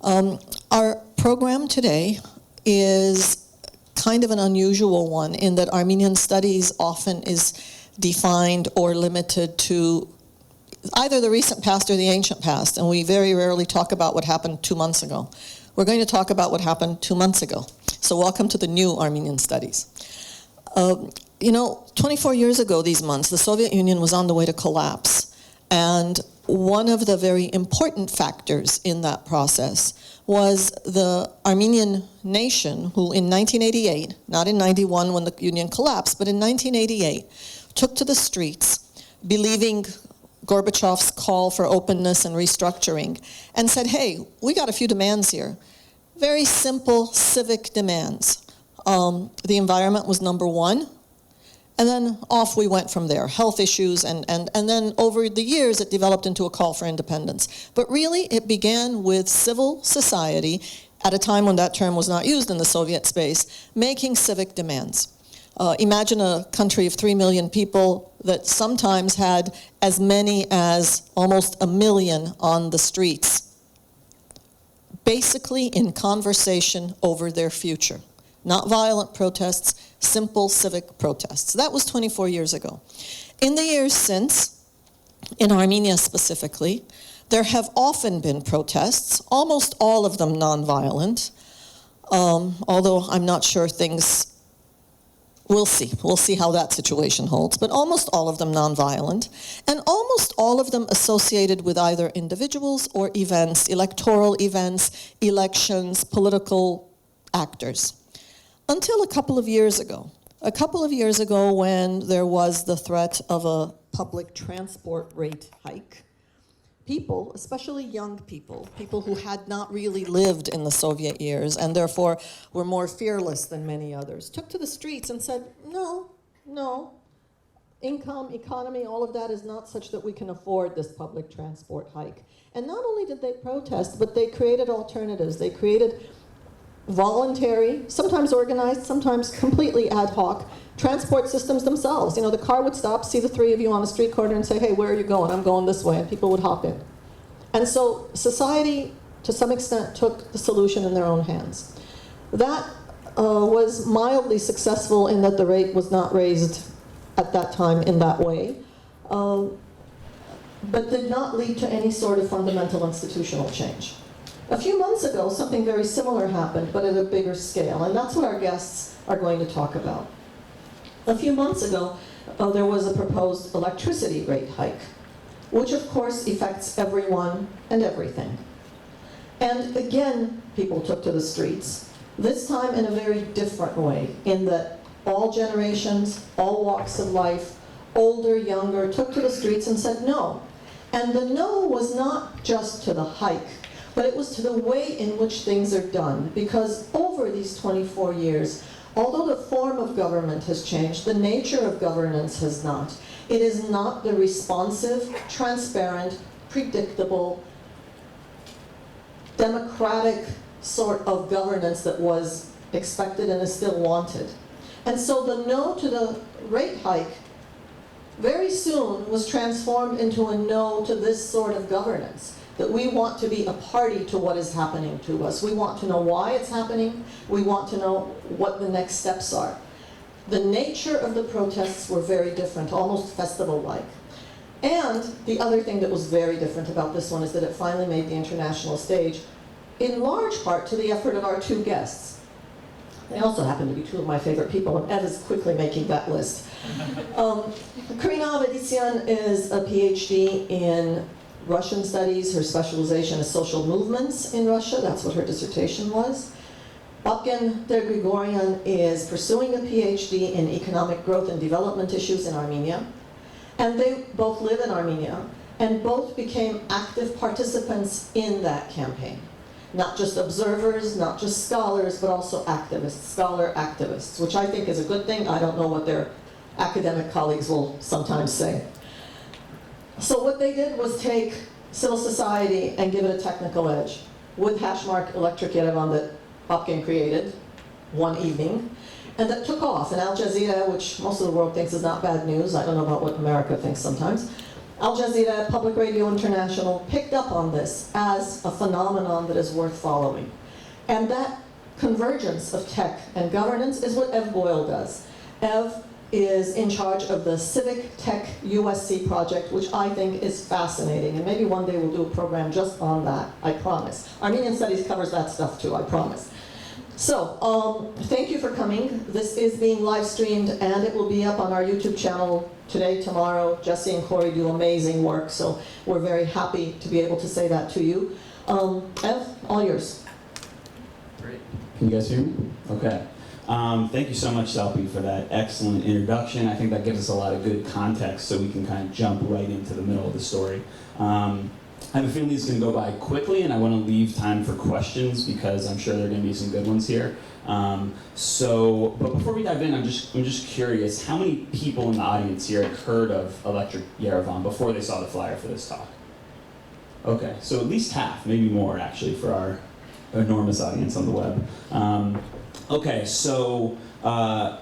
Our program today is kind of an unusual one in that Armenian studies often is defined or limited to either the recent past or the ancient past, and we very rarely talk about what happened 2 months ago. We're going to talk about what happened 2 months ago. So welcome to the new Armenian studies. 24 years ago these months, the Soviet Union was on the way to collapse. And one of the very important factors in that process was the Armenian nation, who in 1988, not in 91 when the Union collapsed, but in 1988, took to the streets, believing Gorbachev's call for openness and restructuring, and said, hey, we got a few demands here. Very simple civic demands. The environment was number one, and then off we went from there. Health issues, and then over the years it developed into a call for independence. But really it began with civil society, at a time when that term was not used in the Soviet space, making civic demands. Imagine a country of 3 million people that sometimes had as many as almost 1 million on the streets, basically in conversation over their future. Not violent protests, simple civic protests. That was 24 years ago. In the years since, in Armenia specifically, there have often been protests, almost all of them nonviolent, although I'm not sure things, we'll see. We'll see how that situation holds, but almost all of them nonviolent, and almost all of them associated with either individuals or events, electoral events, elections, political actors. Until a couple of years ago when there was the threat of a public transport rate hike, people, especially young people who had not really lived in the Soviet years and therefore were more fearless than many others, took to the streets and said, no, income, economy, all of that is not such that we can afford this public transport hike. And not only did they protest, but they created alternatives. They created voluntary, sometimes organized, sometimes completely ad hoc, transport systems themselves. The car would stop, see the three of you on a street corner and say, hey, where are you going? I'm going this way, and people would hop in. And so society, to some extent, took the solution in their own hands. That was mildly successful in that the rate was not raised at that time in that way, but did not lead to any sort of fundamental institutional change. A few months ago, something very similar happened, but at a bigger scale, and that's what our guests are going to talk about. A few months ago, there was a proposed electricity rate hike, which of course affects everyone and everything. And again, people took to the streets, this time in a very different way, in that all generations, all walks of life, older, younger, took to the streets and said no. And the no was not just to the hike, but it was to the way in which things are done, because over these 24 years, although the form of government has changed, the nature of governance has not. It is not the responsive, transparent, predictable, democratic sort of governance that was expected and is still wanted. And so the no to the rate hike very soon was transformed into a no to this sort of governance. That we want to be a party to what is happening to us. We want to know why it's happening. We want to know what the next steps are. The nature of the protests were very different, almost festival-like. And the other thing that was very different about this one is that it finally made the international stage, in large part to the effort of our two guests. They also happen to be two of my favorite people, and Ed is quickly making that list. Karena Avedissian is a PhD in Russian studies. Her specialization is social movements in Russia. That's what her dissertation was. Babken DerGrigorian is pursuing a PhD in economic growth and development issues in Armenia. And they both live in Armenia, and both became active participants in that campaign. Not just observers, not just scholars, but also activists, scholar activists, which I think is a good thing. I don't know what their academic colleagues will sometimes say. So what they did was take civil society and give it a technical edge with hashmark Electric Yerevan that Babken created one evening, and that took off. And Al Jazeera, which most of the world thinks is not bad news, I don't know about what America thinks sometimes, Al Jazeera, Public Radio International picked up on this as a phenomenon that is worth following. And that convergence of tech and governance is what Ev Boyle does. Ev is in charge of the Civic Tech USC project, which I think is fascinating. And maybe one day we'll do a program just on that, I promise. Armenian Studies covers that stuff too, I promise. So, thank you for coming. This is being live streamed and it will be up on our YouTube channel today, tomorrow. Jesse and Corey do amazing work, so we're very happy to be able to say that to you. Ev, all yours. Great. Can you guys hear me? Okay. Thank you so much, Selby, for that excellent introduction. I think that gives us a lot of good context so we can kind of jump right into the middle of the story. I have a feeling this is going to go by quickly, and I want to leave time for questions because I'm sure there are going to be some good ones here. But before we dive in, I'm just curious, how many people in the audience here had heard of Electric Yerevan before they saw the flyer for this talk? Okay, so at least half, maybe more actually, for our enormous audience on the web. Okay, so, as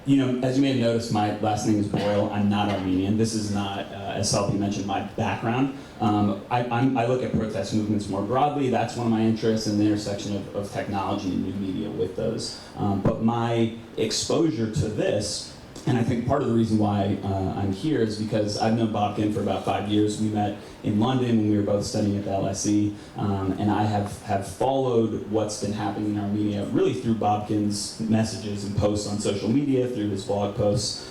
you may have noticed, my last name is Boyle. I'm not Armenian. This is not, as Selby mentioned, my background. I look at protest movements more broadly. That's one of my interests, in the intersection of technology and new media with those. But my exposure to this, and I think part of the reason why I'm here is because I've known Babken for about 5 years. We met in London when we were both studying at the LSE, and I have followed what's been happening in Armenia really through Babken's messages and posts on social media, through his blog posts.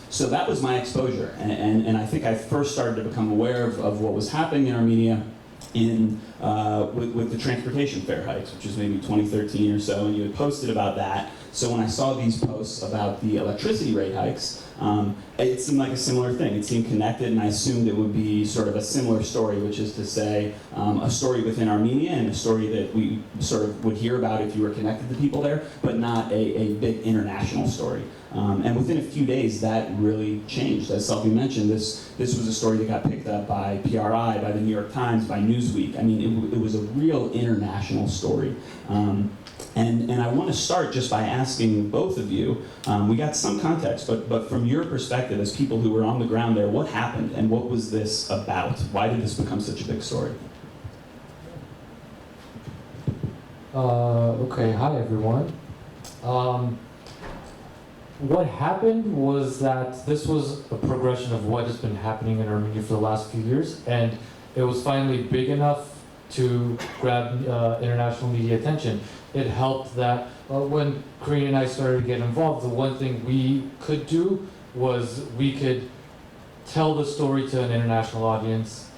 So that was my exposure, and I think I first started to become aware of what was happening in Armenia with the transportation fare hikes, which was maybe 2013 or so, and you had posted about that. So when I saw these posts about the electricity rate hikes, it seemed like a similar thing. It seemed connected, and I assumed it would be sort of a similar story, which is to say a story within Armenia and a story that we sort of would hear about if you were connected to people there, but not a big international story. And within a few days, that really changed. As Selby mentioned, this was a story that got picked up by PRI, by the New York Times, by Newsweek. I mean, it was a real international story. And I want to start just by asking both of you, we got some context, but from your perspective as people who were on the ground there, what happened and what was this about? Why did this become such a big story? Okay, hi everyone. What happened was that this was a progression of what has been happening in Armenia for the last few years, and it was finally big enough to grab international media attention. It helped that when Karena and I started to get involved, the one thing we could do was we could tell the story to an international audience,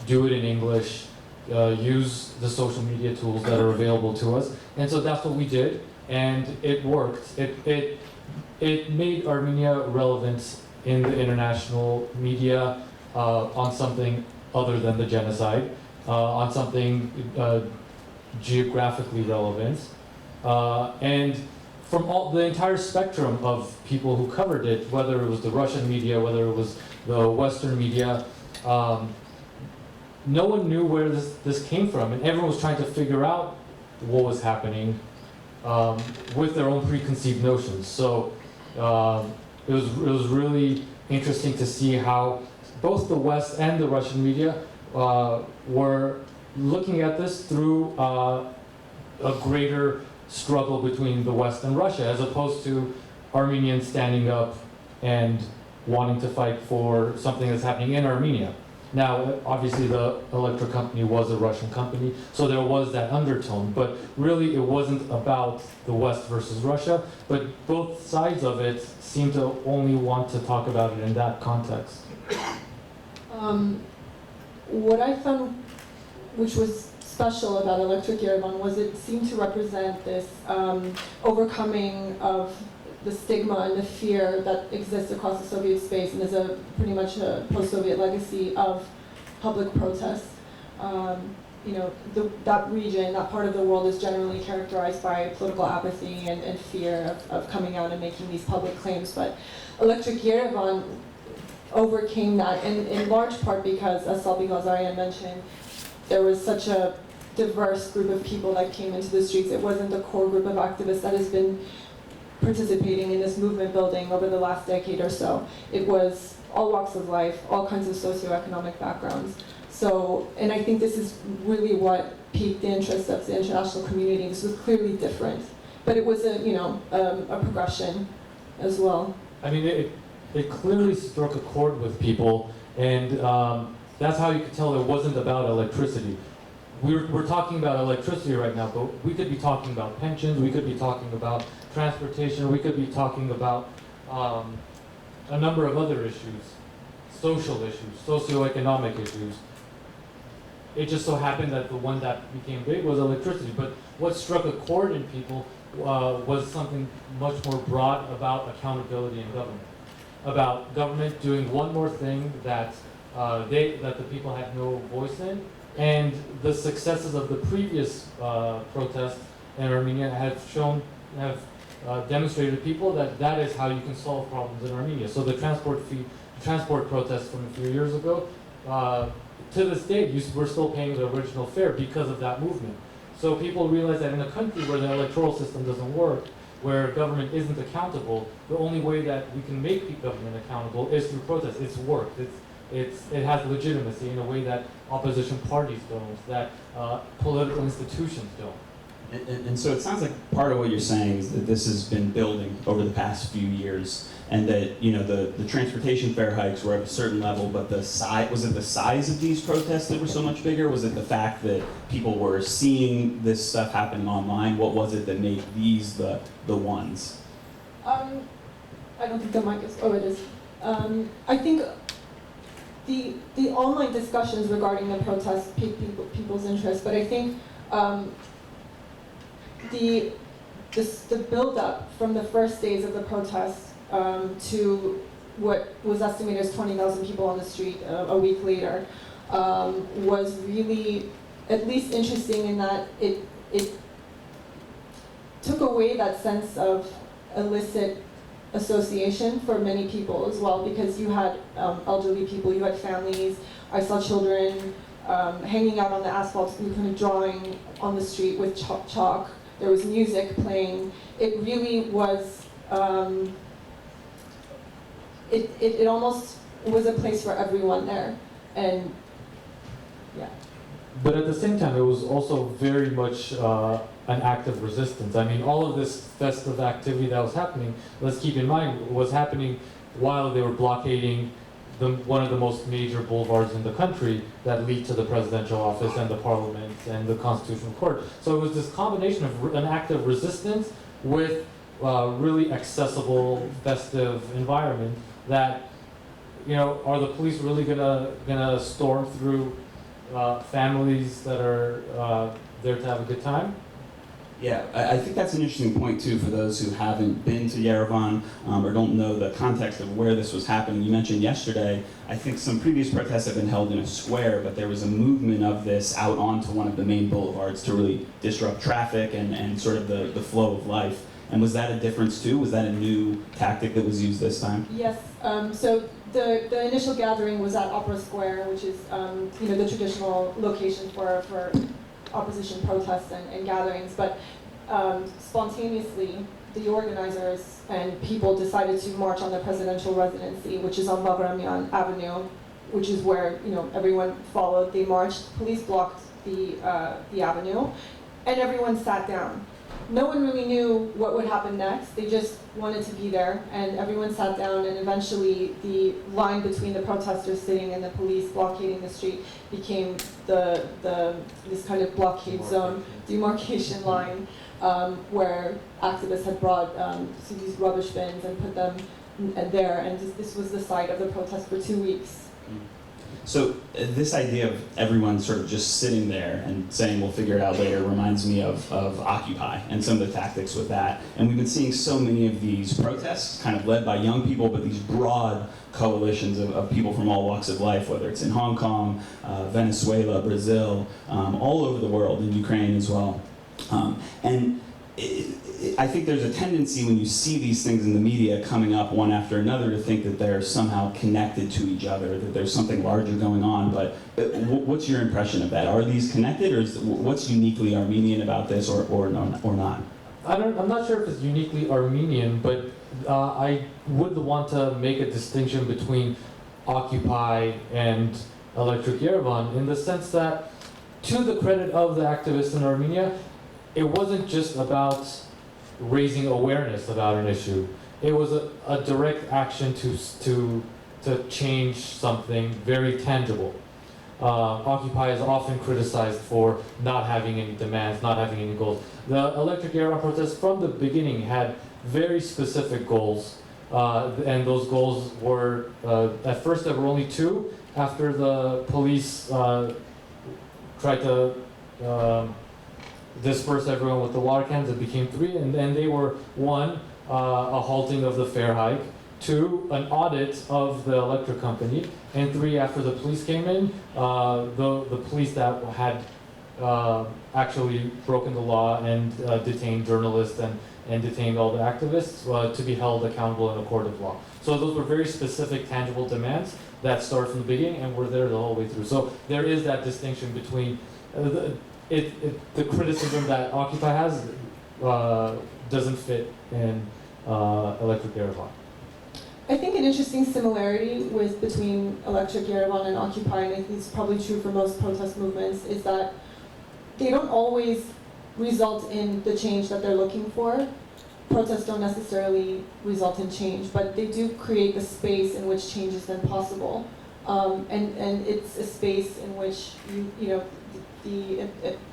do it in English, use the social media tools that are available to us. And so that's what we did, and it worked. It made Armenia relevant in the international media on something other than the genocide, on something geographically relevant, and from the entire spectrum of people who covered it, whether it was the Russian media, whether it was the Western media, no one knew where this came from, and everyone was trying to figure out what was happening with their own preconceived notions. So it was really interesting to see how both the West and the Russian media were looking at this through a greater struggle between the West and Russia, as opposed to Armenians standing up and wanting to fight for something that's happening in Armenia. Now, obviously the electric company was a Russian company, so there was that undertone, but really it wasn't about the West versus Russia, but both sides of it seem to only want to talk about it in that context. What I found, which was special about Electric Yerevan, was it seemed to represent this overcoming of the stigma and the fear that exists across the Soviet space, and is pretty much a post-Soviet legacy of public protest. That region, that part of the world, is generally characterized by political apathy and fear of coming out and making these public claims. But Electric Yerevan overcame that, in large part because, as Salbi Ghazarian mentioned, there was such a diverse group of people that came into the streets. It wasn't a core group of activists that has been participating in this movement building over the last decade or so. It was all walks of life, all kinds of socioeconomic backgrounds. So, and I think this is really what piqued the interest of the international community. This was clearly different, but it was a progression as well. I mean, it clearly struck a chord with people, and that's how you could tell it wasn't about electricity. We're talking about electricity right now, but we could be talking about pensions, we could be talking about transportation, we could be talking about a number of other issues, social issues, socioeconomic issues. It just so happened that the one that became big was electricity, but what struck a chord in people was something much more broad about accountability in government. About government doing one more thing that the people had no voice in, and the successes of the previous protests in Armenia have demonstrated to people that that is how you can solve problems in Armenia. So the transport protests from a few years ago, to this day, we're still paying the original fare because of that movement. So people realize that in a country where the electoral system doesn't work, where government isn't accountable, the only way that we can make government accountable is through protest. It's work. It has legitimacy in a way that opposition parties don't, that political institutions don't. And so it sounds like part of what you're saying is that this has been building over the past few years, and that the transportation fare hikes were at a certain level, but was it the size of these protests that were so much bigger? Was it the fact that people were seeing this stuff happening online? What was it that made these the ones? I don't think the mic is. Oh, it is. I think the online discussions regarding the protests piqued people's interest, but I think the build-up from the first days of the protests to what was estimated as 20,000 people on the street a week later was really at least interesting in that it took away that sense of illicit association for many people as well, because you had elderly people, you had families. I saw children hanging out on the asphalt, kind of drawing on the street with chalk. There was music playing. It really was, it almost was a place for everyone there. And yeah. But at the same time, it was also very much an act of resistance. I mean, all of this festive activity that was happening, let's keep in mind, was happening while they were blockading one of the most major boulevards in the country that lead to the presidential office and the parliament and the constitutional court. So it was this combination of an act of resistance with really accessible, festive environment that, are the police really gonna storm through families that are there to have a good time? Yeah, I think that's an interesting point too for those who haven't been to Yerevan or don't know the context of where this was happening. You mentioned yesterday, I think some previous protests have been held in a square, but there was a movement of this out onto one of the main boulevards to really disrupt traffic and sort of the flow of life. And was that a difference too? Was that a new tactic that was used this time? Yes, so the initial gathering was at Opera Square, which is the traditional location for opposition protests and gatherings, but spontaneously the organizers and people decided to march on the presidential residency, which is on Bagramian Avenue, which is where everyone followed. They marched, police blocked the avenue, and everyone sat down. No one really knew what would happen next. They just wanted to be there, and everyone sat down, and eventually the line between the protesters sitting and the police blockading the street became this kind of blockade zone, demarcation line, where activists had brought these rubbish bins and put them there, and this was the site of the protest for 2 weeks. So this idea of everyone sort of just sitting there and saying we'll figure it out later reminds me of Occupy and some of the tactics with that. And we've been seeing so many of these protests kind of led by young people, but these broad coalitions of people from all walks of life, whether it's in Hong Kong, Venezuela, Brazil, all over the world, in Ukraine as well. I think there's a tendency when you see these things in the media coming up one after another to think that they're somehow connected to each other, that there's something larger going on. But what's your impression of that? Are these connected, or what's uniquely Armenian about this, or not? I'm not sure if it's uniquely Armenian, but I would want to make a distinction between Occupy and Electric Yerevan, in the sense that, to the credit of the activists in Armenia, it wasn't just about raising awareness about an issue. It was a direct action to change something very tangible. Occupy is often criticized for not having any demands, not having any goals. The Electric Yerevan protest from the beginning had very specific goals, and those goals were, at first there were only two. After the police tried to disperse everyone with the water cans, it became three, and then they were: one, a halting of the fare hike; two, an audit of the electric company; and three, after the police came in, the police that had actually broken the law and detained journalists and detained all the activists to be held accountable in a court of law. So those were very specific, tangible demands that started from the beginning and were there the whole way through. So there is that distinction between the criticism that Occupy has doesn't fit in Electric Yerevan. I think an interesting similarity between Electric Yerevan and Occupy, and I think it's probably true for most protest movements, is that they don't always result in the change that they're looking for. Protests don't necessarily result in change, but they do create the space in which change is then possible. And it's a space in which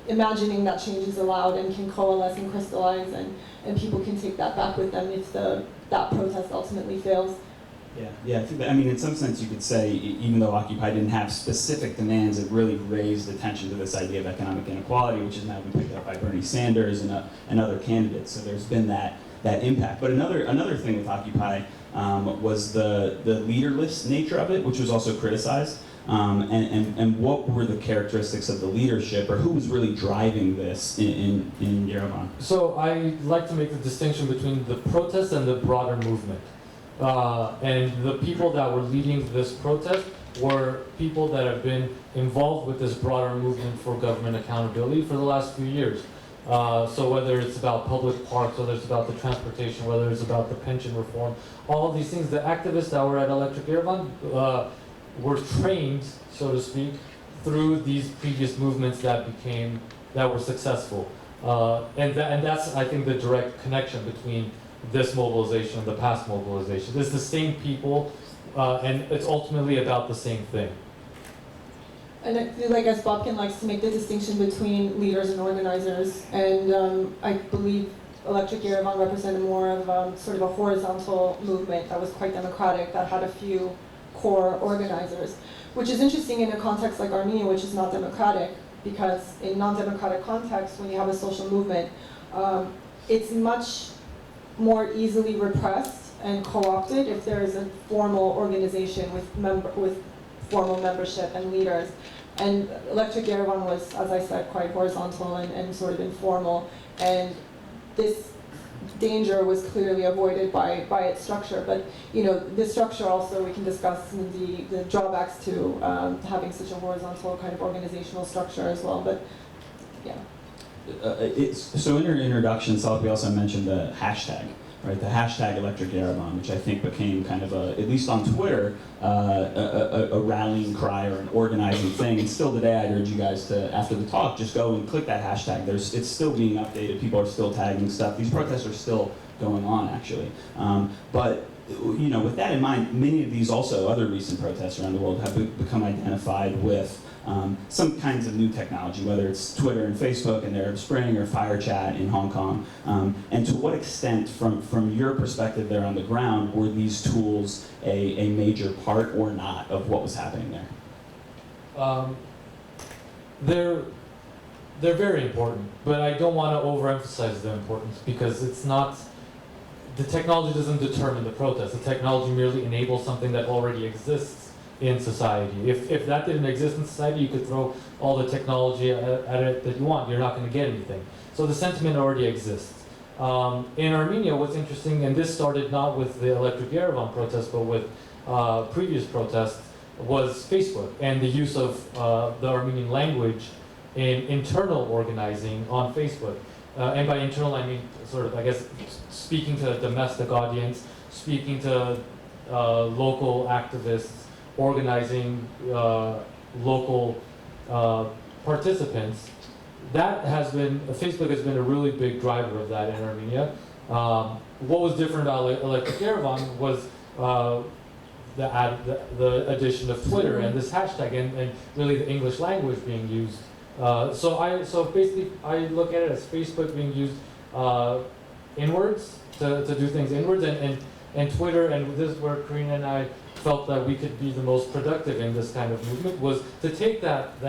imagining that change is allowed and can coalesce and crystallize, and people can take that back with them if that protest ultimately fails. Yeah, I think that, I mean, in some sense you could say, even though Occupy didn't have specific demands, it really raised attention to this idea of economic inequality, which has now been picked up by Bernie Sanders and other candidates. So there's been that impact. But another thing with Occupy was the leaderless nature of it, which was also criticized. And what were the characteristics of the leadership, or who was really driving this in Yerevan? So I like to make the distinction between the protest and the broader movement. And the people that were leading this protest were people that have been involved with this broader movement for government accountability for the last few years. So whether it's about public parks, whether it's about the transportation, whether it's about the pension reform, all of these things, the activists that were at Electric Yerevan were trained, so to speak, through these previous movements that were successful. And that's, I think, the direct connection between this mobilization and the past mobilization. It's the same people, and it's ultimately about the same thing. And I feel like, as Babken likes to make the distinction between leaders and organizers, and I believe Electric Yerevan represented more of sort of a horizontal movement that was quite democratic, that had a few core organizers, which is interesting in a context like Armenia, which is not democratic, because in non-democratic context, when you have a social movement, it's much more easily repressed and co-opted if there is a formal organization with formal membership and leaders. And Electric Yerevan was, as I said, quite horizontal and sort of informal, and this danger was clearly avoided by its structure. But this structure also, we can discuss the drawbacks to having such a horizontal kind of organizational structure as well. But yeah. So in your introduction, Salapi also mentioned the hashtag, right? The hashtag Electric Yerevan, which I think became kind of at least on Twitter, a rallying cry or an organizing thing. And still today, I'd urge you guys to, after the talk, just go and click that hashtag. It's still being updated. People are still tagging stuff. These protests are still going on, actually. But with that in mind, many of these other recent protests around the world have become identified with some kinds of new technology, whether it's Twitter and Facebook and Arab Spring or Fire Chat in Hong Kong. And to what extent, from your perspective there on the ground, were these tools a major part or not of what was happening there? They're very important, but I don't want to overemphasize the importance, because it's not, the technology doesn't determine the protest. The technology merely enables something that already exists in society. If that didn't exist in society, you could throw all the technology at it that you want. You're not going to get anything. So the sentiment already exists. In Armenia, what's interesting, and this started not with the Electric Yerevan protest, but with previous protests, was Facebook and the use of the Armenian language in internal organizing on Facebook. And by internal, I mean sort of, I guess, speaking to a domestic audience, speaking to local activists, organizing local participants. That has been, Facebook has been a really big driver of that in Armenia. What was different about Electric Yerevan was the addition of Twitter and this hashtag and really the English language being used. So basically I look at it as Facebook being used inwards to do things inwards, and Twitter, and this is where Karena and I felt that we could be the most productive in this kind of movement, was to take that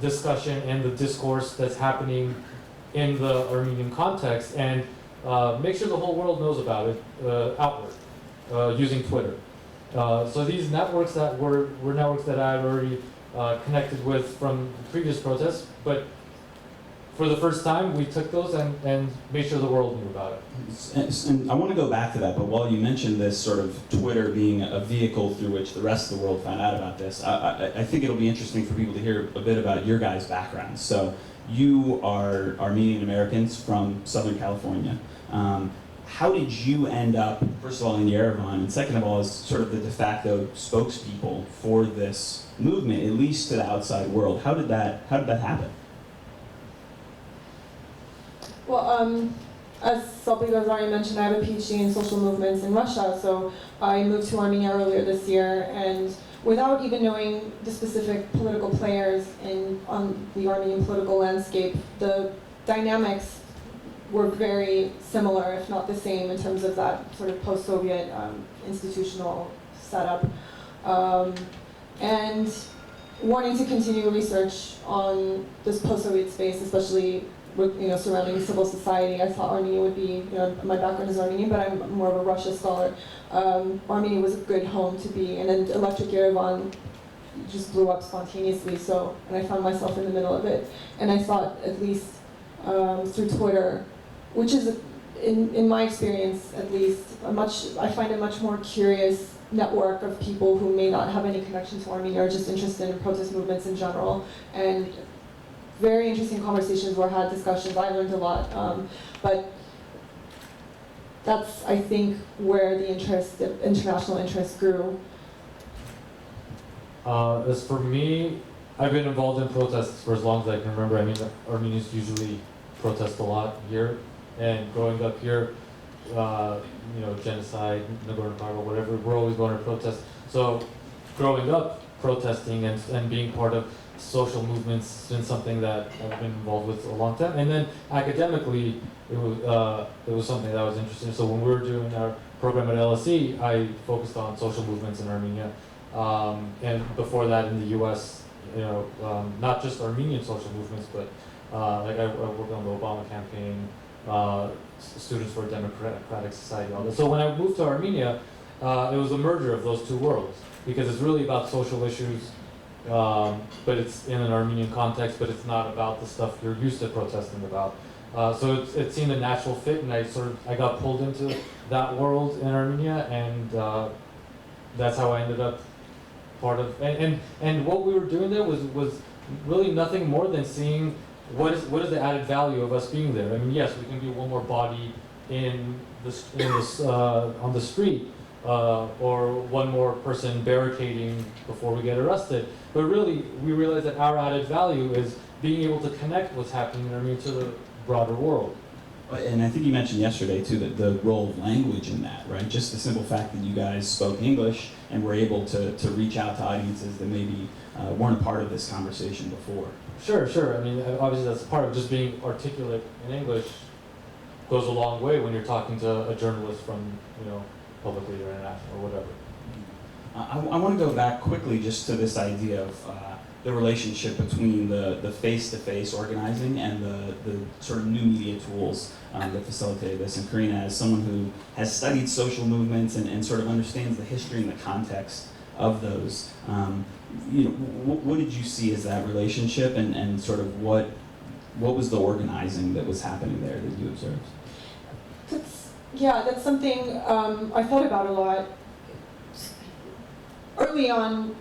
discussion and the discourse that's happening in the Armenian context and make sure the whole world knows about it outward using Twitter. So these networks that were networks that I had already connected with from previous protests, but for the first time we took those and made sure the world knew about it. And I want to go back to that, but while you mentioned this sort of Twitter being a vehicle through which the rest of the world found out about this, I think it'll be interesting for people to hear a bit about your guys' backgrounds. So you are Armenian Americans from Southern California. How did you end up, first of all, in Yerevan, and second of all, as sort of the de facto spokespeople for this movement, at least to the outside world? How did that happen? Well, as Salpi already mentioned, I have a PhD in social movements in Russia, so I moved to Armenia earlier this year, and without even knowing the specific political players on the Armenian political landscape, the dynamics were very similar, if not the same, in terms of that sort of post-Soviet institutional setup. And wanting to continue research on this post-Soviet space, especially with, surrounding civil society, I thought Armenia would be, my background is Armenian, but I'm more of a Russia scholar. Armenia was a good home to be, and then Electric Yerevan just blew up spontaneously, and I found myself in the middle of it. And I thought, at least through Twitter, which is, in my experience at least, I find a much more curious network of people who may not have any connection to Armenia or just interested in protest movements in general. And very interesting conversations were had, discussions, I learned a lot. But that's, I think, where the international interest grew. As for me, I've been involved in protests for as long as I can remember. I mean, Armenians usually protest a lot here. And growing up here, genocide, Nagorno-Karabakh, whatever, we're always going to protest. So growing up protesting and being part of social movements has been something that I've been involved with a long time. And then academically, it was something that I was interested in. So when we were doing our program at LSE, I focused on social movements in Armenia. And before that in the US, not just Armenian social movements, but I worked on the Obama campaign, Students for a Democratic Society, all this. So when I moved to Armenia, it was a merger of those two worlds, because it's really about social issues, but it's in an Armenian context, but it's not about the stuff you're used to protesting about. So it seemed a natural fit, and I got pulled into that world in Armenia, and that's how I ended up part of. And what we were doing there was really nothing more than seeing what is the added value of us being there. I mean, yes, we can be one more body on the street, or one more person barricading before we get arrested. But really, we realize that our added value is being able to connect what's happening in Armenia to the broader world. And I think you mentioned yesterday, too, that the role of language in that, right? Just the simple fact that you guys spoke English and were able to reach out to audiences that maybe weren't a part of this conversation before. Sure. I mean, obviously that's part of just being articulate in English goes a long way when you're talking to a journalist from, publicly or international or whatever. I want to go back quickly just to this idea of the relationship between the face-to-face organizing and the sort of new media tools that facilitated this. And Karena, as someone who has studied social movements and sort of understands the history and the context of those, what did you see as that relationship, and sort of what was the organizing that was happening there that you observed? That's something I thought about a lot. Early on,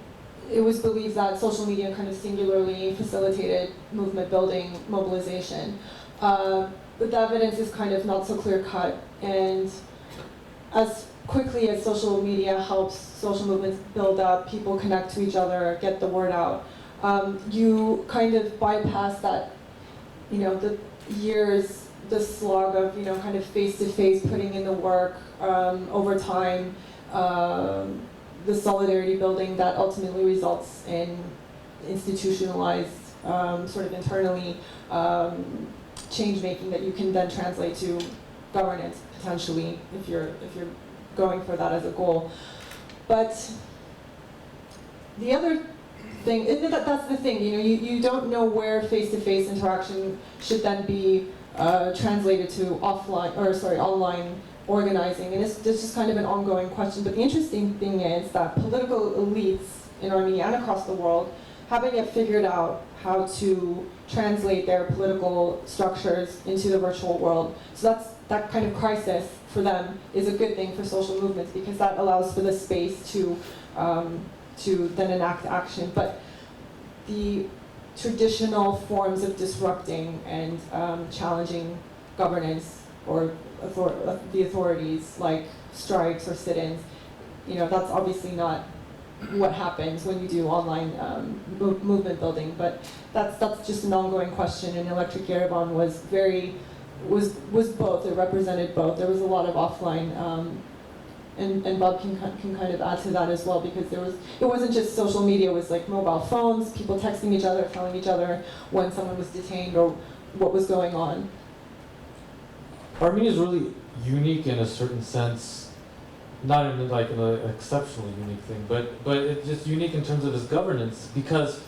it was believed that social media kind of singularly facilitated movement building, mobilization. But the evidence is kind of not so clear-cut. And as quickly quickly as social media helps social movements build up, people connect to each other, get the word out, you kind of bypass that, the years, the slog of, kind of face-to-face, putting in the work over time, the solidarity building that ultimately results in institutionalized, sort of internally, change making that you can then translate to governance potentially if you're going for that as a goal. But the other thing, that's the thing, you don't know where face-to-face interaction should then be translated to online organizing, and this is kind of an ongoing question. But the interesting thing is that political elites in Armenia and across the world haven't yet figured out how to translate their political structures into the virtual world. So that kind of crisis for them is a good thing for social movements, because that allows for the space to then enact action. But the traditional forms of disrupting and challenging governance or the authorities, like strikes or sit-ins, that's obviously not what happens when you do online movement building. But that's just an ongoing question, and Electric Yerevan was both. It represented both. There was a lot of offline, and Bob can kind of add to that as well, because it wasn't just social media. It was like mobile phones, people texting each other, telling each other when someone was detained or what was going on. Armenia is really unique in a certain sense, not in like an exceptionally unique thing, but it's just unique in terms of its governance, because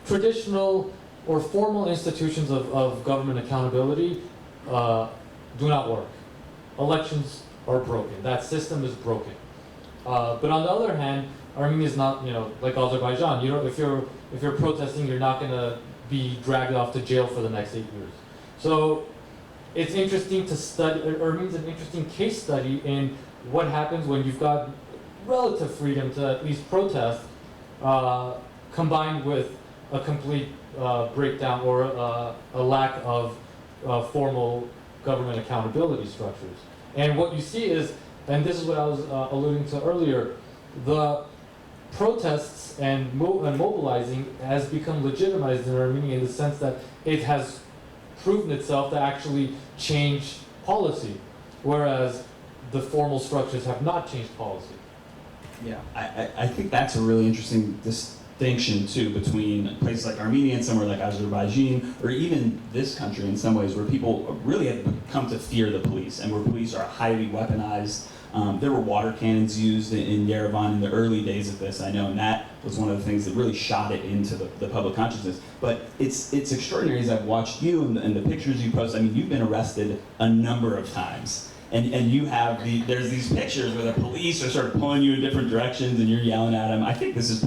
traditional or formal institutions of government accountability do not work. Elections are broken. That system is broken. But on the other hand, Armenia is not, like Azerbaijan. If you're protesting, you're not going to be dragged off to jail for the next 8 years. So it's interesting to study. Armenia's an interesting case study in what happens when you've got relative freedom to at least protest, combined with a complete breakdown or a lack of formal government accountability structures. And what you see is, and this is what I was alluding to earlier, the protests and mobilizing has become legitimized in Armenia in the sense that it has proven itself to actually change policy, whereas the formal structures have not changed policy. Yeah, I think that's a really interesting distinction too between places like Armenia and somewhere like Azerbaijan, or even this country in some ways, where people really have come to fear the police, and where police are highly weaponized. There were water cannons used in Yerevan in the early days of this, I know, and that was one of the things that really shot it into the public consciousness. But it's extraordinary as I've watched you and the pictures you post. I mean, you've been arrested a number of times. And you have there's these pictures where the police are sort of pulling you in different directions, and you're yelling at them. I think this is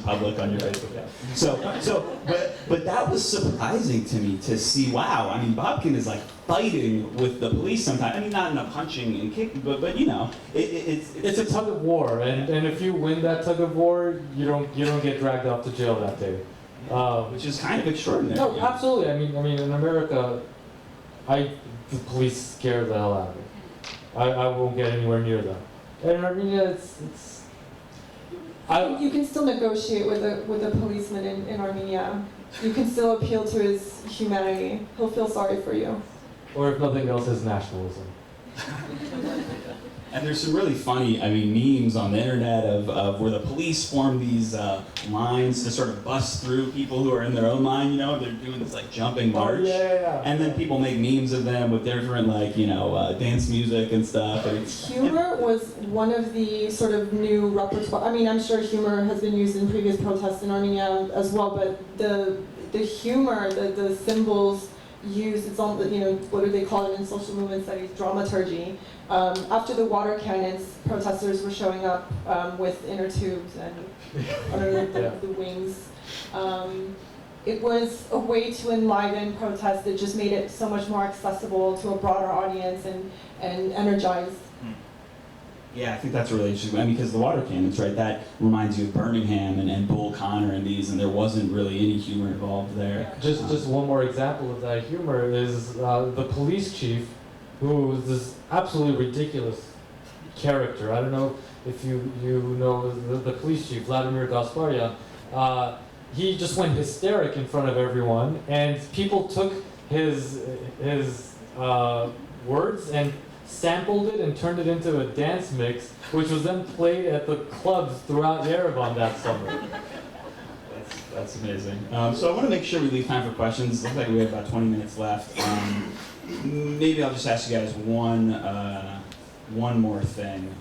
public on your Facebook page. But that was surprising to me to see. Wow, I mean, Babken is like fighting with the police sometimes. I mean, not in a punching and kicking, but it's a tug of war, and if you win that tug of war, you don't get dragged off to jail that day, which is kind of extraordinary. No, absolutely. I mean, in America, the police scare the hell out of me. I won't get anywhere near them. And in Armenia, you can still negotiate with a policeman in Armenia. You can still appeal to his humanity. He'll feel sorry for you. Or if nothing else, his nationalism. And there's some really funny, memes on the internet of where the police form these lines to sort of bust through people who are in their own line, they're doing this like jumping march. Oh, yeah. And then people make memes of them with different dance music and stuff. Humor was one of the sort of new repertoire. I mean, I'm sure humor has been used in previous protests in Armenia as well, but the humor, the symbols used, it's all, what do they call it in social movement studies, dramaturgy. After the water cannons, protesters were showing up with inner tubes and under the wings. It was a way to enliven protest that just made it so much more accessible to a broader audience and energized. Yeah, I think that's really interesting. Because the water cannons, right, that reminds you of Birmingham and Bull Connor and these, and there wasn't really any humor involved there. Just one more example of that humor is the police chief, who was this absolutely ridiculous character. I don't know if you know the police chief, Vladimir Gasparyan. He just went hysteric in front of everyone, and people took his words and sampled it and turned it into a dance mix, which was then played at the clubs throughout Yerevan that summer. That's amazing. So I want to make sure we leave time for questions. It looks like we have about 20 minutes left. Maybe I'll just ask you guys one more thing.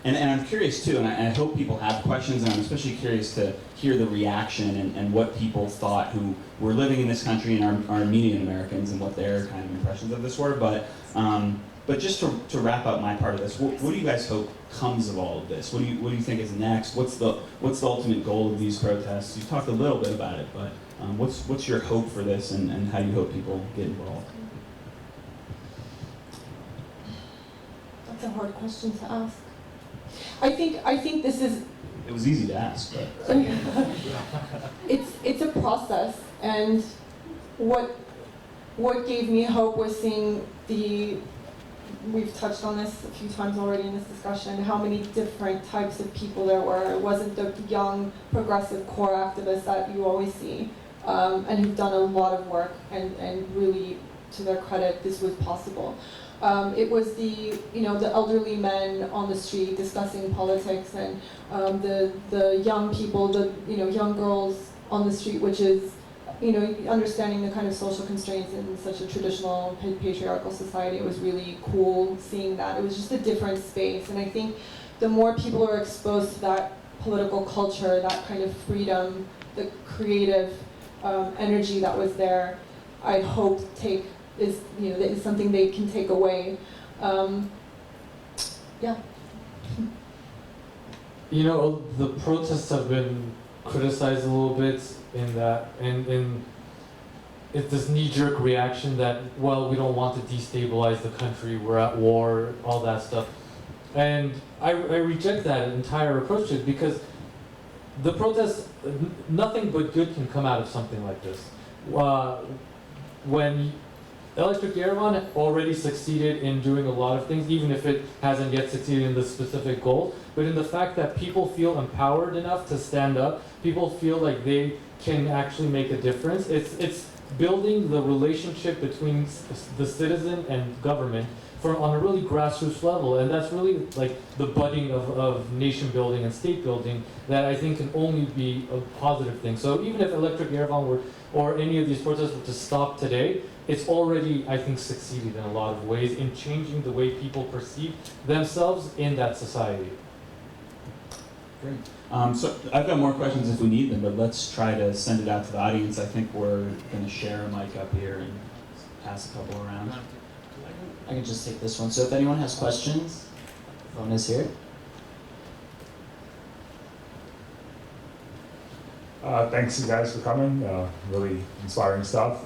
And I'm curious too, and I hope people have questions, and I'm especially curious to hear the reaction and what people thought who were living in this country and are Armenian Americans and what their kind of impressions of this were. But just to wrap up my part of this, what do you guys hope comes of all of this? What do you think is next? What's the ultimate goal of these protests? You talked a little bit about it, but what's your hope for this, and how do you hope people get involved? That's a hard question to ask. I think this is. It was easy to ask, but it's a process, and what gave me hope was seeing we've touched on this a few times already in this discussion, how many different types of people there were. It wasn't the young, progressive core activists that you always see, and who've done a lot of work, and really, to their credit, this was possible. It was the elderly men on the street discussing politics, and the young people, the young girls on the street, which is understanding the kind of social constraints in such a traditional patriarchal society. It was really cool seeing that. It was just a different space, and I think the more people are exposed to that political culture, that kind of freedom, the creative energy that was there, I hope is something they can take away. Yeah. The protests have been criticized a little bit in that, and it's this knee-jerk reaction that, well, we don't want to destabilize the country, we're at war, all that stuff. And I reject that entire approach to it, because the protests, nothing but good can come out of something like this. When Electric Yerevan already succeeded in doing a lot of things, even if it hasn't yet succeeded in the specific goal, but in the fact that people feel empowered enough to stand up, people feel like they can actually make a difference. It's building the relationship between the citizen and government on a really grassroots level, and that's really like the budding of nation building and state building that I think can only be a positive thing. So even if Electric Yerevan or any of these protests were to stop today, it's already, I think, succeeded in a lot of ways in changing the way people perceive themselves in that society. Great. So I've got more questions if we need them, but let's try to send it out to the audience. I think we're going to share a mic up here and pass a couple around. I can just take this one. So if anyone has questions, the phone is here. Thanks, you guys, for coming. Really inspiring stuff.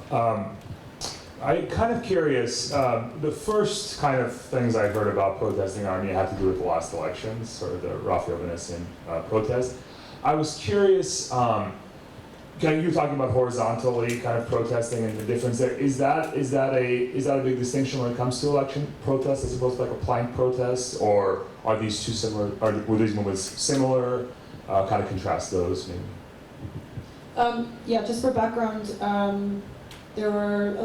I'm kind of curious. The first kind of things I heard about protesting in Armenia had to do with the last elections, sort of the Avedissian protest. I was curious. You were talking about horizontally kind of protesting and the difference there. Is that a big distinction when it comes to election protests as opposed to like a plank protest, or are these two similar? Were these movements similar? Kind of contrast those maybe. Yeah, just for background, there were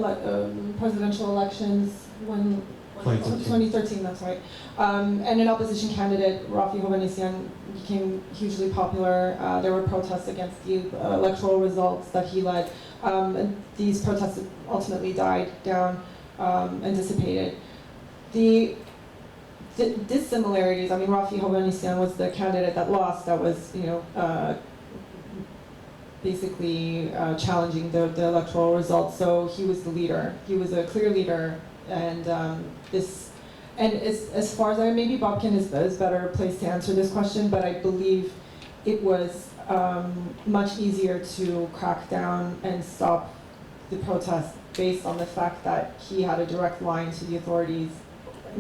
presidential elections when 2013, that's right. And an opposition candidate, Rafi Hovhannisyan, became hugely popular. There were protests against the electoral results that he led. And these protests ultimately died down and dissipated. The dissimilarities, I mean, Rafi Hovhannisyan was the candidate that lost, that was, basically challenging the electoral results. So he was the leader. He was a clear leader, and as far as maybe Babken is better placed to answer this question, but I believe it was much easier to crack down and stop the protest based on the fact that he had a direct line to the authorities.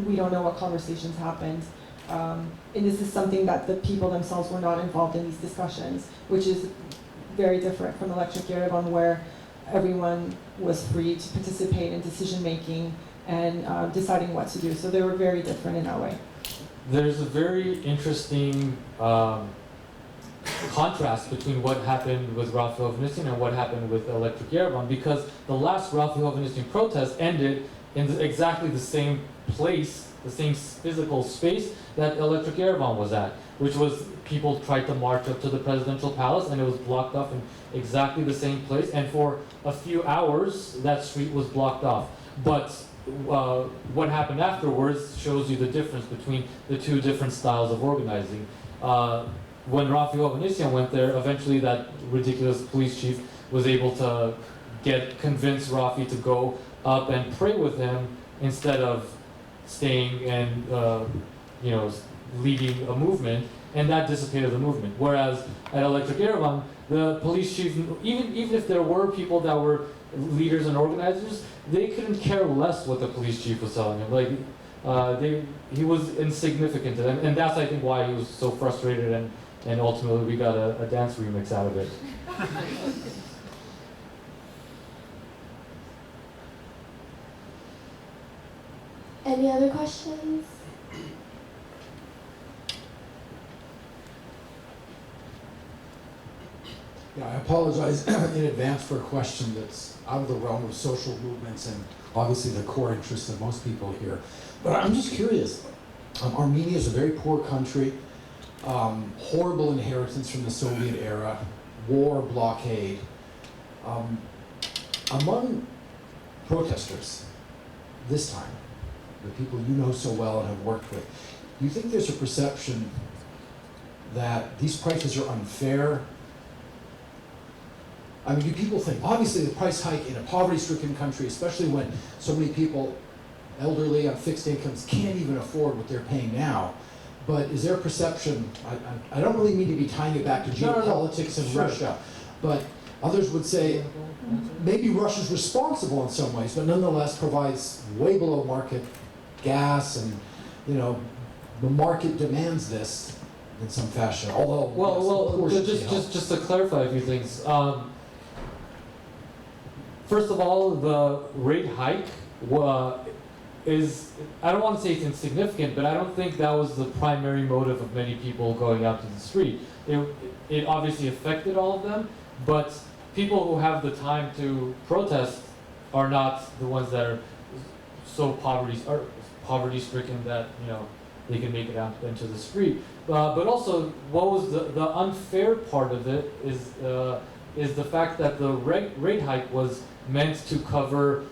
We don't know what conversations happened. And this is something that the people themselves were not involved in these discussions, which is very different from Electric Yerevan, where everyone was free to participate in decision making and deciding what to do. So they were very different in that way. there's a very interesting contrast between what happened with Raphael Avedissian and what happened with Electric Yerevan, because the last Raphael Avedissian protest ended in exactly the same place, the same physical space that Electric Yerevan was at, which was people tried to march up to the presidential palace and it was blocked off in exactly the same place, and for a few hours that street was blocked off. But what happened afterwards shows you the difference between the two different styles of organizing. When Raphael Avedissian went there, eventually that ridiculous police chief was able to convince Rafi to go up and pray with him instead of staying and leading a movement, and that dissipated the movement. Whereas at Electric Yerevan, the police chief, even if there were people that were leaders and organizers, they couldn't care less what the police chief was telling him. Like, he was insignificant to them, and that's, I think, why he was so frustrated, and ultimately we got a dance remix out of it. Any other questions? Yeah, I apologize in advance for a question that's out of the realm of social movements and obviously the core interest of most people here. But I'm just curious. Armenia is a very poor country, horrible inheritance from the Soviet era, war, blockade. Among protesters this time, the people you know so well and have worked with, do you think there's a perception that these prices are unfair? I mean, do people think, obviously the price hike in a poverty-stricken country, especially when so many people, elderly on fixed incomes, can't even afford what they're paying now, but is there a perception, I don't really mean to be tying it back to geopolitics and Russia, but others would say maybe Russia's responsible in some ways, but nonetheless provides way below market gas, and the market demands this in some fashion. Although, well, just to clarify a few things. First of all, the rate hike is, I don't want to say it's insignificant, but I don't think that was the primary motive of many people going out to the street. It obviously affected all of them, but people who have the time to protest are not the ones that are so poverty-stricken that they can make it out into the street. But also, what was the unfair part of it is the fact that the rate hike was meant to cover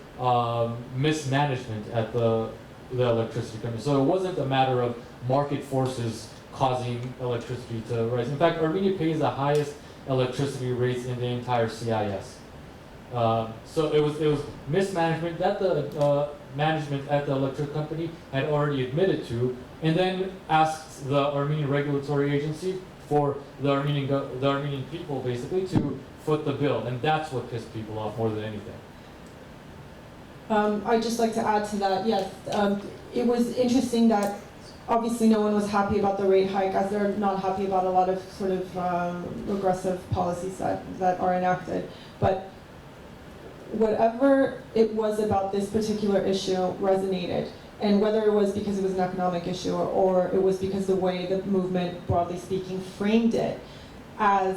mismanagement at the electricity company. So it wasn't a matter of market forces causing electricity to rise. In fact, Armenia pays the highest electricity rates in the entire CIS. So it was mismanagement that the management at the electric company had already admitted to, and then asked the Armenian regulatory agency for the Armenian people basically to foot the bill, and that's what pissed people off more than anything. I'd just like to add to that, yes. It was interesting that obviously no one was happy about the rate hike, as they're not happy about a lot of sort of regressive policies that are enacted. But whatever it was about this particular issue resonated. And whether it was because it was an economic issue or it was because the way the movement, broadly speaking, framed it as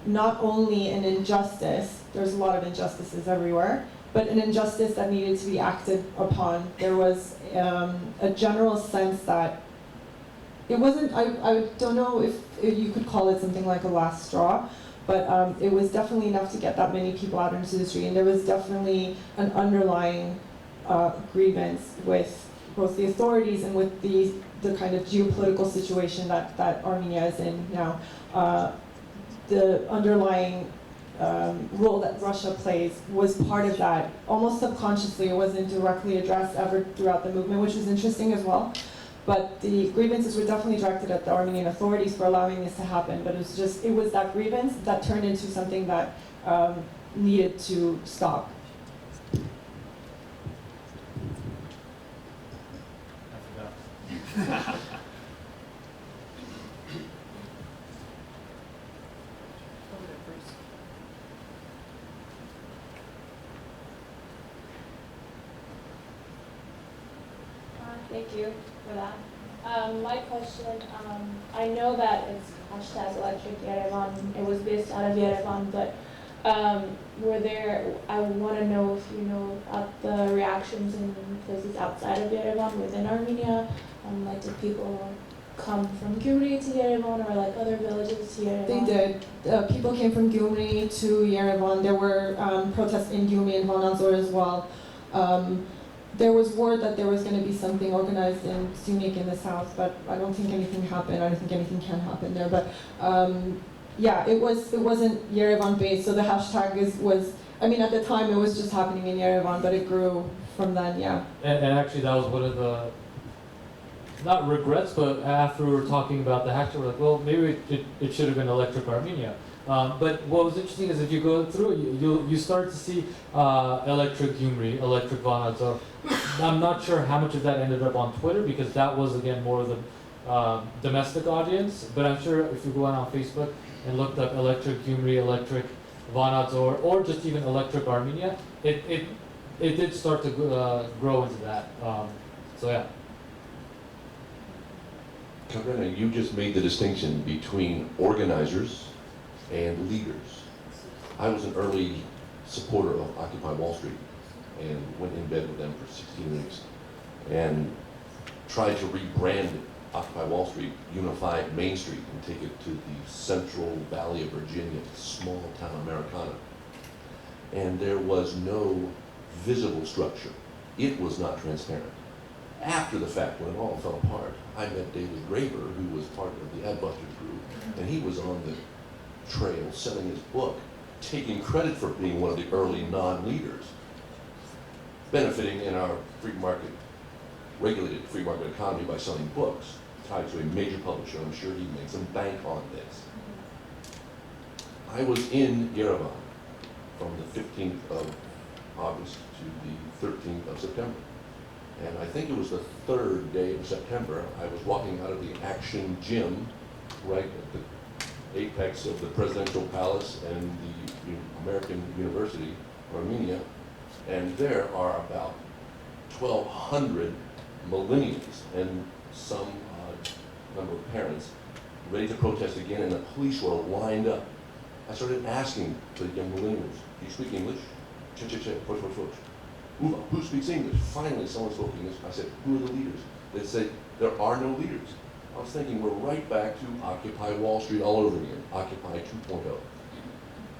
not only an injustice, there's a lot of injustices everywhere, but an injustice that needed to be acted upon. There was a general sense that it wasn't, I don't know if you could call it something like a last straw, but it was definitely enough to get that many people out into the street, and there was definitely an underlying grievance with both the authorities and with the kind of geopolitical situation that Armenia is in now. The underlying role that Russia plays was part of that. Almost subconsciously, it wasn't directly addressed ever throughout the movement, which was interesting as well. But the grievances were definitely directed at the Armenian authorities for allowing this to happen. But it was that grievance that turned into something that needed to stop. Thank you for that. My question, I know that it's hashtag Electric Yerevan. It was based out of Yerevan, but I want to know if you know the reactions in places outside of Yerevan within Armenia. Like, did people come from Gyumri to Yerevan or like other villages to Yerevan? They did. People came from Gyumri to Yerevan. There were protests in Gyumri and Vanadzor as well. There was word that there was going to be something organized in Syunik in the south, but I don't think anything happened. I don't think anything can happen there. But yeah, it wasn't Yerevan based. So the hashtag was. I mean, at the time it was just happening in Yerevan, but it grew from then. Yeah. And actually, that was one of the not regrets, but after we were talking about the hashtag, we're like, well, maybe it should have been Electric Armenia. But what was interesting is if you go through it, you start to see Electric Gyumri, Electric Vanadzor. I'm not sure how much of that ended up on Twitter because that was, again, more of the domestic audience. But I'm sure if you go on Facebook and looked up Electric Gyumri, Electric Vanadzor, or just even Electric Armenia, it did start to grow into that. So yeah. Karena, you just made the distinction between organizers and leaders. I was an early supporter of Occupy Wall Street and went in bed with them for 16 weeks and tried to rebrand Occupy Wall Street, unify Main Street, and take it to the Central Valley of Virginia, small town Americana. And there was no visible structure. It was not transparent. After the fact, when it all fell apart, I met David Graeber, who was part of the Adbusters group, and he was on the trail selling his book, taking credit for being one of the early non-leaders, benefiting in our free market, regulated free market economy by selling books tied to a major publisher. I'm sure he made some bank on this. I was in Yerevan from the 15th of August to the 13th of September. And I think it was the third day of September, I was walking out of the Action Gym, right at the apex of the Presidential Palace and the American University, Armenia, and there are about 1,200 millennials and some number of parents ready to protest again, and the police were lined up. I started asking the young millennials, do you speak English? Che, push. Who speaks English? Finally, someone spoke English. I said, who are the leaders? They said, there are no leaders. I was thinking, we're right back to Occupy Wall Street all over again, Occupy 2.0.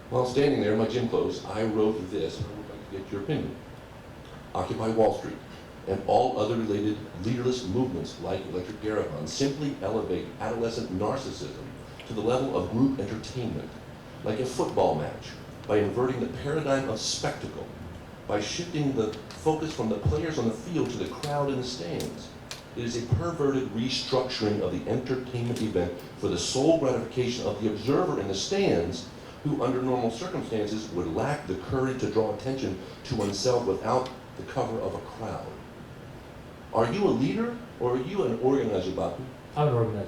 While standing there in my gym clothes, I wrote this, and I would like to get your opinion. Occupy Wall Street and all other related leaderless movements like Electric Yerevan simply elevate adolescent narcissism to the level of group entertainment, like a football match, by inverting the paradigm of spectacle, by shifting the focus from the players on the field to the crowd in the stands. It is a perverted restructuring of the entertainment event for the sole gratification of the observer in the stands, who under normal circumstances would lack the courage to draw attention to oneself without the cover of a crowd. Are you a leader or are you an organizer, Babken? I'm an organizer.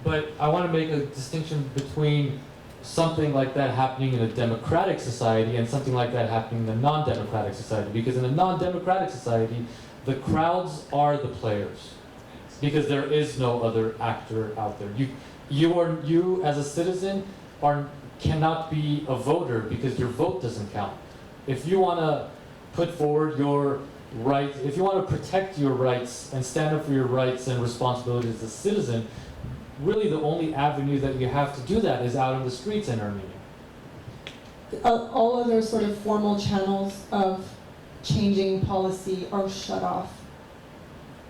But I want to make a distinction between something like that happening in a democratic society and something like that happening in a non-democratic society. Because in a non-democratic society, the crowds are the players. Because there is no other actor out there. You as a citizen cannot be a voter because your vote doesn't count. If you want to put forward your rights, if you want to protect your rights and stand up for your rights and responsibilities as a citizen, really the only avenue that you have to do that is out in the streets in Armenia. All other sort of formal channels of changing policy are shut off.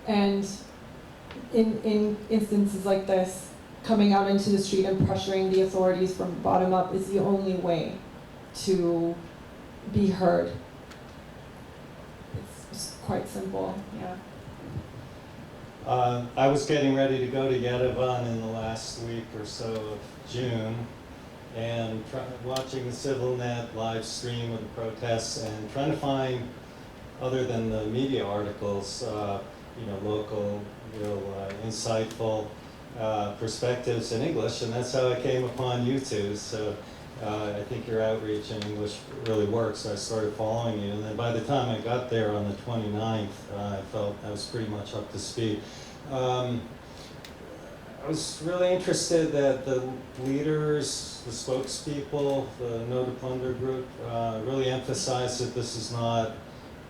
And in instances like this, coming out into the street and pressuring the authorities from bottom up is the only way to be heard. It's quite simple, yeah. I was getting ready to go to Yerevan in the last week or so of June, and watching the CivilNet live stream of the protests and trying to find, other than the media articles, local, real insightful perspectives in English, and that's how I came upon you two. So I think your outreach in English really works. So I started following you, and then by the time I got there on the 29th, I felt I was pretty much up to speed. I was really interested that the leaders, the spokespeople, the No to Plunder group really emphasized that this is not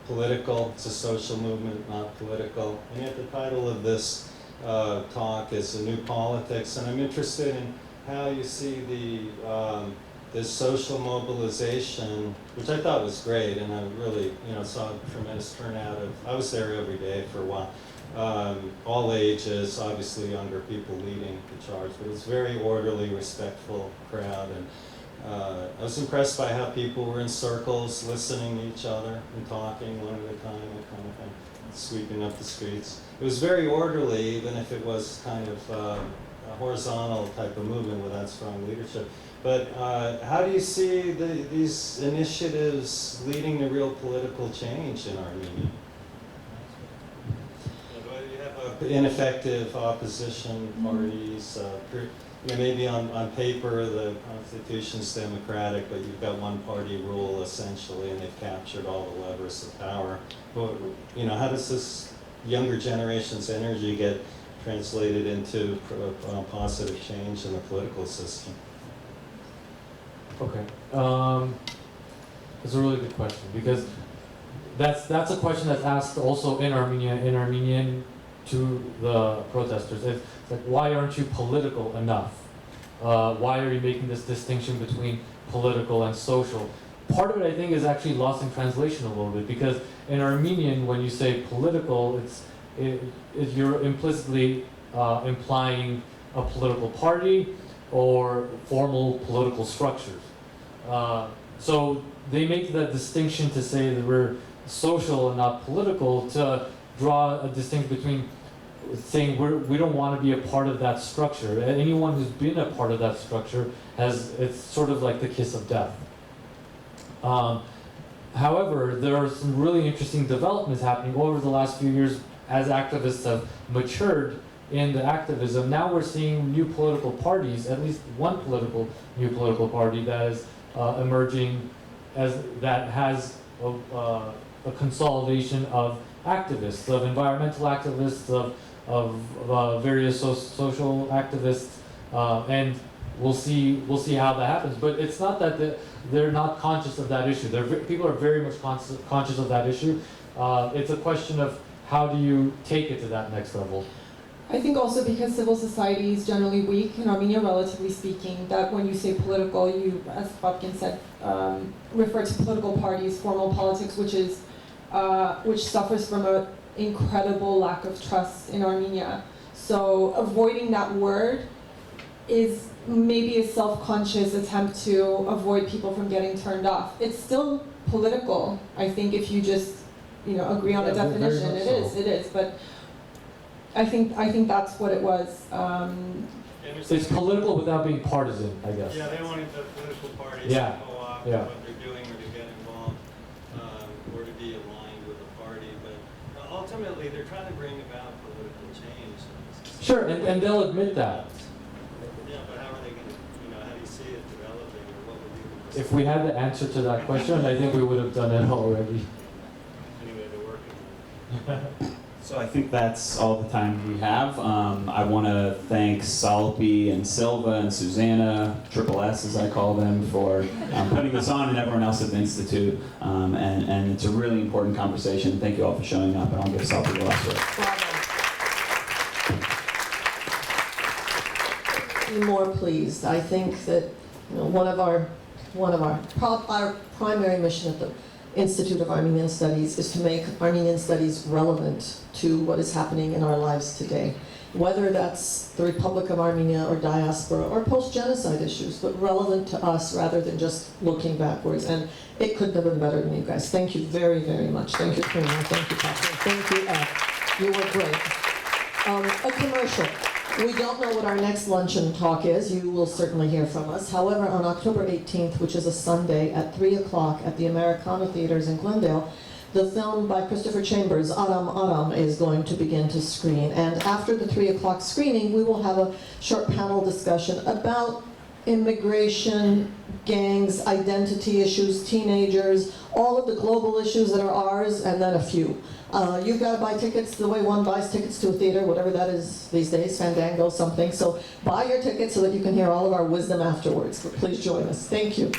political, it's a social movement, not political. And yet the title of this talk is A New Politics, and I'm interested in how you see this social mobilization, which I thought was great, and I really saw a tremendous turnout of, I was there every day for a while. All ages, obviously younger people leading the charge, but it was a very orderly, respectful crowd, and I was impressed by how people were in circles, listening to each other and talking one at a time, that kind of thing, sweeping up the streets. It was very orderly, even if it was kind of a horizontal type of movement without strong leadership. But how do you see these initiatives leading to real political change in Armenia? Ineffective opposition parties, maybe on paper the constitution's democratic, but you've got one party rule essentially, and they've captured all the levers of power. But, how does this younger generation's energy get translated into positive change in the political system? Okay, that's a really good question, because that's a question that's asked also in Armenian to the protesters. It's like, why aren't you political enough? Why are you making this distinction between political and social? Part of it, I think, is actually lost in translation a little bit, because in Armenian, when you say political, you're implicitly implying a political party or formal political structures. So they make that distinction to say that we're social and not political, to draw a distinction between saying we don't want to be a part of that structure. Anyone who's been a part of that structure it's sort of like the kiss of death. However, there are some really interesting developments happening over the last few years as activists have matured in the activism. Now we're seeing new political parties, at least one new political party that is emerging that has a consolidation of activists, of environmental activists, of various social activists, and we'll see how that happens. But it's not that they're not conscious of that issue. People are very much conscious of that issue. It's a question of how do you take it to that next level. I think also because civil society is generally weak in Armenia, relatively speaking, that when you say political, you, as Babken said, refer to political parties, formal politics, which suffers from an incredible lack of trust in Armenia. So avoiding that word is maybe a self-conscious attempt to avoid people from getting turned off. It's still political, I think, if you just agree on a definition. It is, but I think that's what it was. It's political without being partisan, I guess. Yeah, they wanted the political parties to co-opt what they're doing or to get involved or to be aligned with the party. But ultimately, they're trying to bring about political change. Sure, and they'll admit that. Yeah, but how are they going to, how do you see it developing, or what would be the most... If we had the answer to that question, I think we would have done it already. Anyway, they're working on it. So I think that's all the time we have. I want to thank Salpi and Silva and Susanna, Triple S as I call them, for putting this on, and everyone else at the Institute. And it's a really important conversation. Thank you all for showing up, and I'll give Salpi the last word. Be more pleased. I think that one of our primary mission at the Institute of Armenian Studies is to make Armenian studies relevant to what is happening in our lives today. Whether that's the Republic of Armenia or diaspora or post-genocide issues, but relevant to us rather than just looking backwards. And it couldn't have been better than you guys. Thank you very, very much. Thank you, Karena. Thank you, Babken. Thank you, Ed. You were great. A commercial. We don't know what our next luncheon talk is. You will certainly hear from us. However, on October 18th, which is a Sunday, at 3 o'clock at the Americana Theaters in Glendale, the film by Christopher Chambers, Aram Aram, is going to begin to screen. And after the 3 o'clock screening, we will have a short panel discussion about immigration, gangs, identity issues, teenagers, all of the global issues that are ours, and then a few. You've got to buy tickets the way one buys tickets to a theater, whatever that is these days, Fandango, something. So buy your tickets so that you can hear all of our wisdom afterwards. But please join us. Thank you.